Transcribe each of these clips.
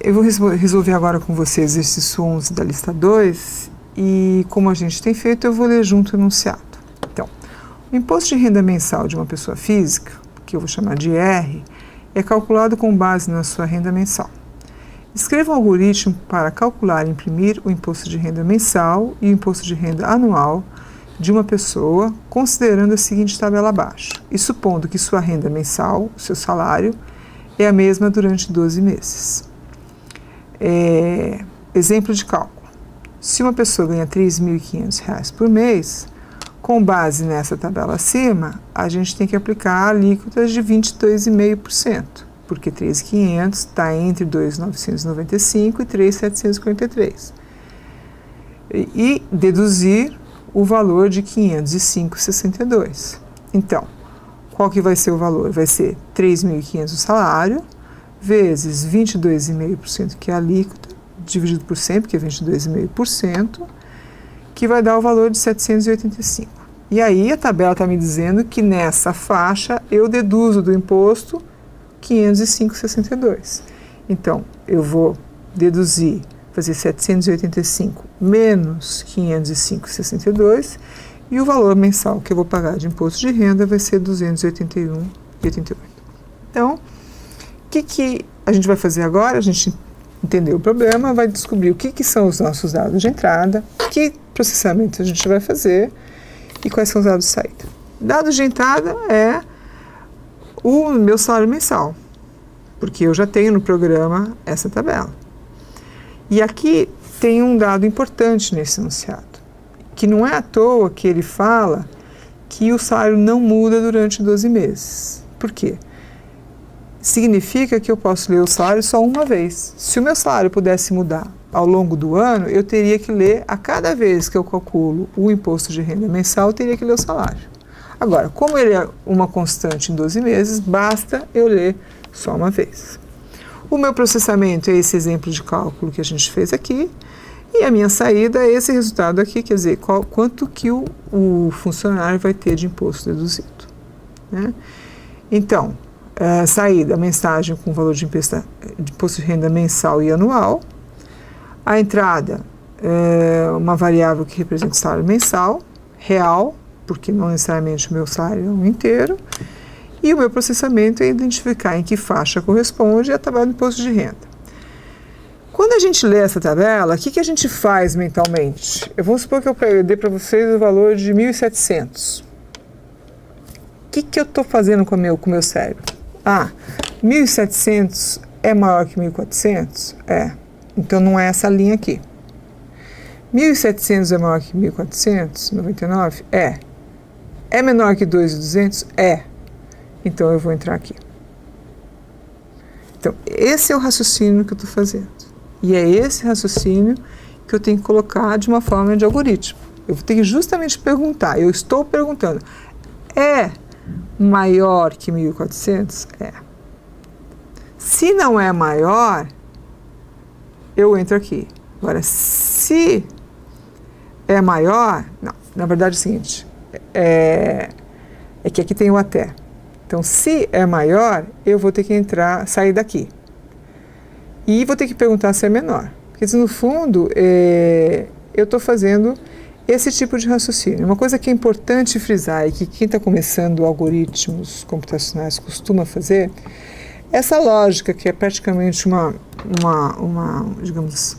Eu vou resolver agora com vocês exercício 11 da lista 2 e, como a gente tem feito, eu vou ler junto o enunciado. Então, o imposto de renda mensal de uma pessoa física, que eu vou chamar de R, é calculado com base na sua renda mensal. Escreva um algoritmo para calcular e imprimir o imposto de renda mensal e o imposto de renda anual de uma pessoa, considerando a seguinte tabela abaixo, e supondo que sua renda mensal, o seu salário, é a mesma durante 12 meses. Exemplo de cálculo. Se uma pessoa ganha R$ 3.500 por mês, com base nessa tabela acima, a gente tem que aplicar alíquotas de 22,5%, porque 3.500 está entre 2.995 e 3.743. E deduzir o valor de 505,62. Então, qual que vai ser o valor? Vai ser 3.500 o salário, vezes 22,5%, que é a alíquota, dividido por 100, porque é 22,5%, que vai dar o valor de 785. E aí a tabela está me dizendo que nessa faixa eu deduzo do imposto 505,62. Então, eu vou deduzir, fazer 785 menos 505,62 e o valor mensal que eu vou pagar de imposto de renda vai ser 281,88. Então, o que a gente vai fazer agora? A gente entendeu o problema, vai descobrir o que são os nossos dados de entrada, que processamento a gente vai fazer e quais são os dados de saída. Dados de entrada é o meu salário mensal, porque eu já tenho no programa essa tabela. E aqui tem um dado importante nesse enunciado, que não é à toa que ele fala que o salário não muda durante 12 meses. Por quê? Significa que eu posso ler o salário só uma vez. Se o meu salário pudesse mudar ao longo do ano, eu teria que ler a cada vez que eu calculo o imposto de renda mensal, eu teria que ler o salário. Agora, como ele é uma constante em 12 meses, basta eu ler só uma vez. O meu processamento é esse exemplo de cálculo que a gente fez aqui, e a minha saída é esse resultado aqui, quer dizer, quanto que o funcionário vai ter de imposto deduzido, né? Então, saída, mensagem com valor de imposto de renda mensal e anual. A entrada, uma variável que representa o salário mensal, real, porque não necessariamente o meu salário é um inteiro. E o meu processamento é identificar em que faixa corresponde a tabela do imposto de renda. Quando a gente lê essa tabela, o que a gente faz mentalmente? Vamos supor que eu dei para vocês o valor de 1.700. O que eu estou fazendo com o meu cérebro? 1.700 é maior que 1.400? É. Então não é essa linha aqui. 1.700 é maior que 1.499? É. É menor que 2.200? É. Então eu vou entrar aqui. Então, esse é o raciocínio que eu estou fazendo. E é esse raciocínio que eu tenho que colocar de uma forma de algoritmo. Eu vou ter que justamente perguntar, eu estou perguntando, é maior que 1.400? É. Se não é maior, eu entro aqui. Agora, se é maior, não, na verdade é o seguinte, é que aqui tem o até. Então, se é maior, eu vou ter que sair daqui. E vou ter que perguntar se é menor. Porque, no fundo, eu estou fazendo esse tipo de raciocínio. Uma coisa que é importante frisar e que quem está começando algoritmos computacionais costuma fazer, essa lógica que é praticamente digamos,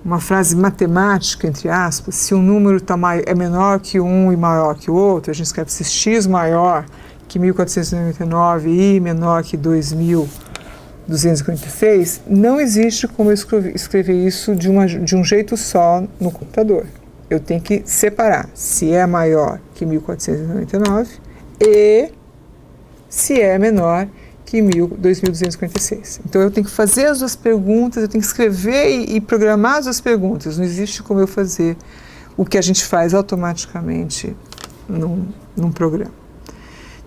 uma frase matemática, entre aspas, se um número é menor que um e maior que o outro, a gente escreve se x maior que 1.499 e menor que 2.246, não existe como eu escrever isso de um jeito só no computador. Eu tenho que separar se é maior que 1.499 e se é menor que 2.246. Então eu tenho que fazer as duas perguntas, eu tenho que escrever e programar as duas perguntas. Não existe como eu fazer o que a gente faz automaticamente num programa.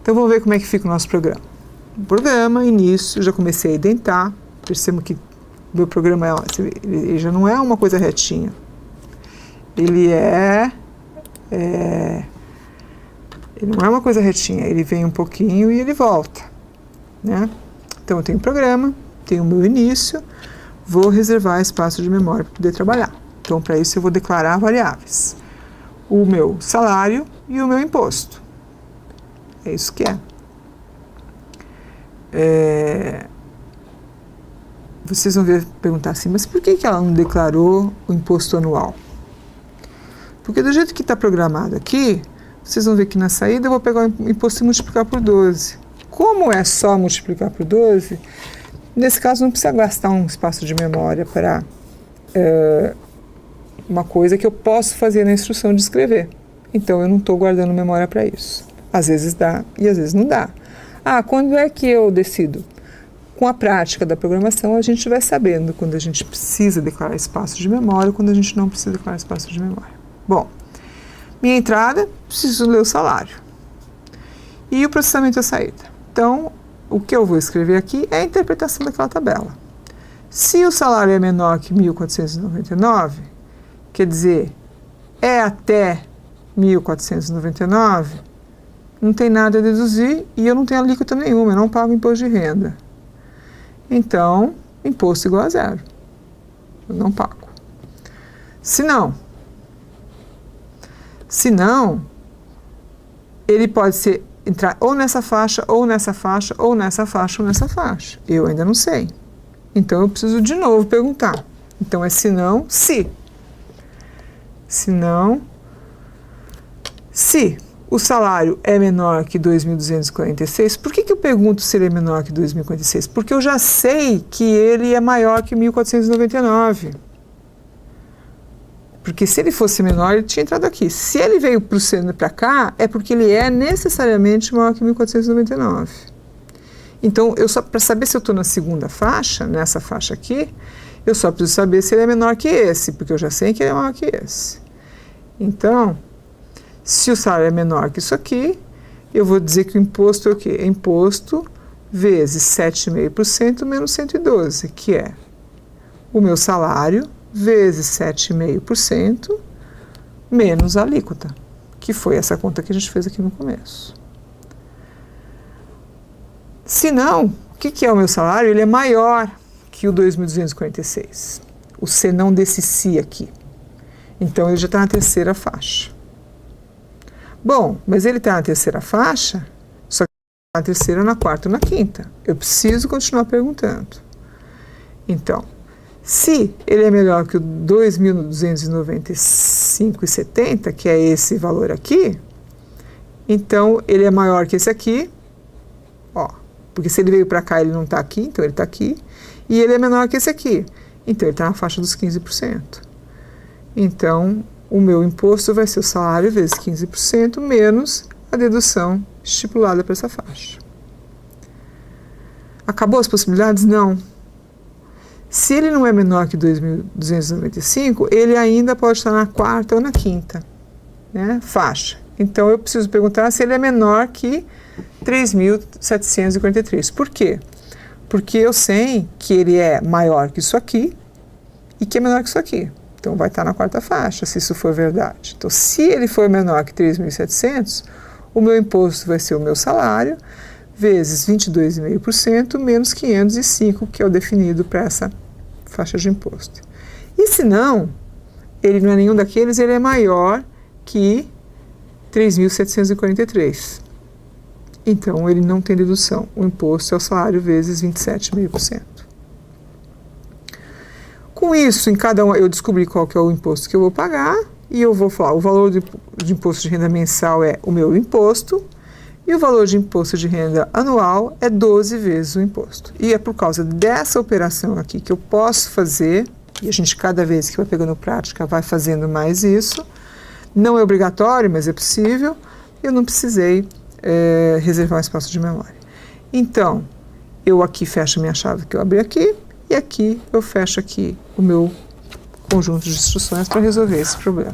Então vamos ver como é que fica o nosso programa. O programa, início, eu já comecei a identar, percebo que o meu programa ele já não é uma coisa retinha. Ele não é uma coisa retinha, ele vem um pouquinho e ele volta, né? Então eu tenho o programa, tenho o meu início, vou reservar espaço de memória para poder trabalhar. Então, para isso, eu vou declarar variáveis. O meu salário e o meu imposto. É isso que é. Vocês vão perguntar assim, mas por que ela não declarou o imposto anual? Porque do jeito que está programado aqui, vocês vão ver que na saída eu vou pegar o imposto e multiplicar por 12. Como é só multiplicar por 12, nesse caso não precisa gastar um espaço de memória para uma coisa que eu posso fazer na instrução de escrever. Então eu não estou guardando memória para isso. Às vezes dá e às vezes não dá. Quando é que eu decido? Com a prática da programação, a gente vai sabendo quando a gente precisa declarar espaço de memória, quando a gente não precisa declarar espaço de memória. Bom, minha entrada, preciso ler o salário. E o processamento da saída. Então, o que eu vou escrever aqui é a interpretação daquela tabela. Se o salário é menor que 1.499, quer dizer, é até 1.499, não tem nada a deduzir e eu não tenho alíquota nenhuma, eu não pago imposto de renda. Então, imposto igual a zero. Eu não pago. Se não, ele pode entrar ou nessa faixa, ou nessa faixa, ou nessa faixa, ou nessa faixa. Eu ainda não sei. Então, eu preciso de novo perguntar. Então, é se não, se. Se não, se o salário é menor que 2.246, por que eu pergunto se ele é menor que 2.046? Porque eu já sei que ele é maior que 1.499. Porque se ele fosse menor, ele tinha entrado aqui. Se ele veio para cá, é porque ele é necessariamente maior que 1.499. Então, para saber se eu estou na segunda faixa, nessa faixa aqui, eu só preciso saber se ele é menor que esse, porque eu já sei que ele é maior que esse. Então, se o salário é menor que isso aqui, eu vou dizer que o imposto é o quê? É imposto vezes 7,5% menos 112, que é o meu salário vezes 7,5% menos a alíquota, que foi essa conta que a gente fez aqui no começo. Se não, o que é o meu salário? Ele é maior que o 2.246. O C não desse si aqui. Então, ele já está na terceira faixa. Bom, mas ele está na terceira faixa, só que na terceira, na quarta ou na quinta. Eu preciso continuar perguntando. Então, se ele é melhor que o 2.295,70, que é esse valor aqui, então ele é maior que esse aqui, porque se ele veio para cá, ele não está aqui, então ele está aqui, e ele é menor que esse aqui, então ele está na faixa dos 15%. Então, o meu imposto vai ser o salário vezes 15% menos a dedução estipulada para essa faixa. Acabou as possibilidades? Não. Se ele não é menor que 2.295, ele ainda pode estar na quarta ou na quinta, né, faixa. Então, eu preciso perguntar se ele é menor que 3.743. Por quê? Porque eu sei que ele é maior que isso aqui e que é menor que isso aqui. Então, vai estar na quarta faixa, se isso for verdade. Então, se ele for menor que 3.700, o meu imposto vai ser o meu salário, vezes 22,5% menos 505, que é o definido para essa faixa de imposto. E se não, ele não é nenhum daqueles, ele é maior que 3.743. Então, ele não tem dedução. O imposto é o salário vezes 27,5%. Com isso, em cada um, eu descobri qual que é o imposto que eu vou pagar e eu vou falar, o valor de imposto de renda mensal é o meu imposto e o valor de imposto de renda anual é 12 vezes o imposto. E é por causa dessa operação aqui que eu posso fazer, e a gente cada vez que vai pegando prática vai fazendo mais isso, não é obrigatório, mas é possível, eu não precisei reservar um espaço de memória. Então, eu aqui fecho a minha chave que eu abri aqui, e aqui eu fecho aqui o meu conjunto de instruções para resolver esse problema.